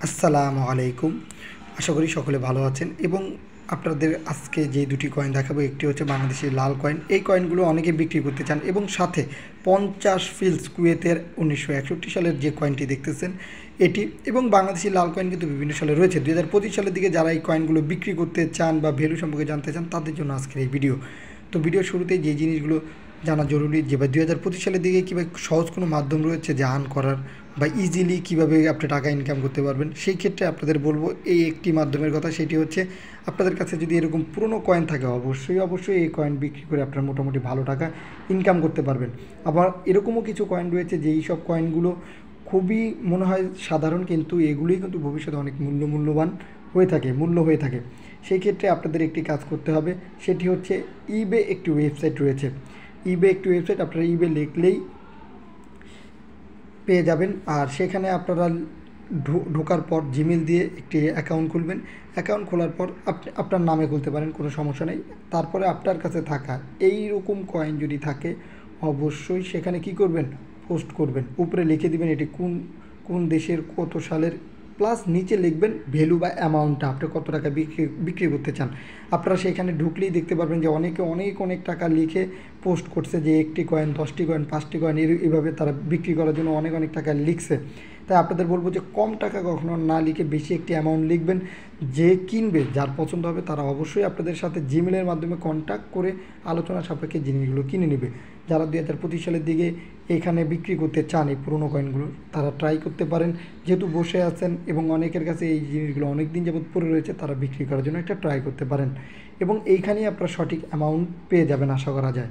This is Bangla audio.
আসসালামু আলাইকুম। আশা করি সকলে ভালো আছেন এবং আপনাদের আজকে যে দুটি কয়েন দেখাবো, একটি হচ্ছে বাংলাদেশি লাল কয়েন। এই কয়েনগুলো অনেকে বিক্রি করতে চান এবং সাথে 50 ফিলস কুয়েতের 1961 সালের যে কয়েনটি দেখতেছেন এটি, এবং বাংলাদেশি লাল কয়েন কিন্তু বিভিন্ন সালে রয়েছে। 2025 সালের দিকে যারা এই কয়েনগুলো বিক্রি করতে চান বা ভ্যালু সম্পর্কে জানতে চান তাদের জন্য আজকের এই ভিডিও। তো ভিডিওর শুরুতেই যে জিনিসগুলো জানা জরুরি, যে বা 2025 সালের দিকে কীভাবে সহজ কোনো মাধ্যম রয়েছে যে আর্ন করার বা ইজিলি কীভাবে আপনি টাকা ইনকাম করতে পারবেন। সেই ক্ষেত্রে আপনাদের বলবো এই একটি মাধ্যমের কথা, সেটি হচ্ছে আপনাদের কাছে যদি এরকম পুরনো কয়েন থাকে অবশ্যই এই কয়েন বিক্রি করে আপনারা মোটামুটি ভালো টাকা ইনকাম করতে পারবেন। আবার এরকমও কিছু কয়েন রয়েছে যেই সব কয়েনগুলো খুবই মনে হয় সাধারণ, কিন্তু এগুলোই কিন্তু ভবিষ্যতে অনেক মূল্যবান মূল্য হয়ে থাকে। সেই ক্ষেত্রে আপনাদের একটি কাজ করতে হবে, সেটি হচ্ছে ইবে একটি ওয়েবসাইট রয়েছে। আপনারা ইবে লিখলেই পেয়ে যাবেন। আর সেখানে আপনারা ঢোকার পর জিমেল দিয়ে একটি অ্যাকাউন্ট খুলবেন। অ্যাকাউন্ট খোলার পর আপনি আপনার নামে খুলতে পারেন, কোনো সমস্যা নেই। তারপরে আপনার কাছে থাকা এই রকম কয়েন যদি থাকে অবশ্যই সেখানে কি করবেন, পোস্ট করবেন। উপরে লিখে দিবেন এটি কোন কোন দেশের কত সালের, প্লাস নিচে লিখবেন ভ্যালু বা অ্যামাউন্টটা আপনি কত টাকা বিক্রি করতে চান। আপনারা সেখানে ঢুকলেই দেখতে পারবেন যে অনেকে অনেক টাকা লিখে পোস্ট করছে, যে একটি কয়েন 10টি কয়েন 5টি কয়েন এইভাবে তারা বিক্রি করার জন্য অনেক টাকা লিখছে। তাই আপনাদের বলবো যে কম টাকা কখনো না লিখে বেশি একটি অ্যামাউন্ট লিখবেন। যে কিনবে, যার পছন্দ হবে তারা অবশ্যই আপনাদের সাথে জিমেলের মাধ্যমে কন্ট্যাক্ট করে আলোচনা সাপেক্ষে জিনিসগুলো কিনে নেবে। যারা 2025 সালের দিকে এখানে বিক্রি করতে চান এই পুরনো কয়েনগুলো, তারা ট্রাই করতে পারেন। যেহেতু বসে আছেন এবং অনেকের কাছে এই জিনিসগুলো অনেক দিন যাবত পড়ে রয়েছে, তারা বিক্রি করার জন্য একটা ট্রাই করতে পারেন এবং এইখানেই আপনারা সঠিক অ্যামাউন্ট পেয়ে যাবেন আশা করা যায়।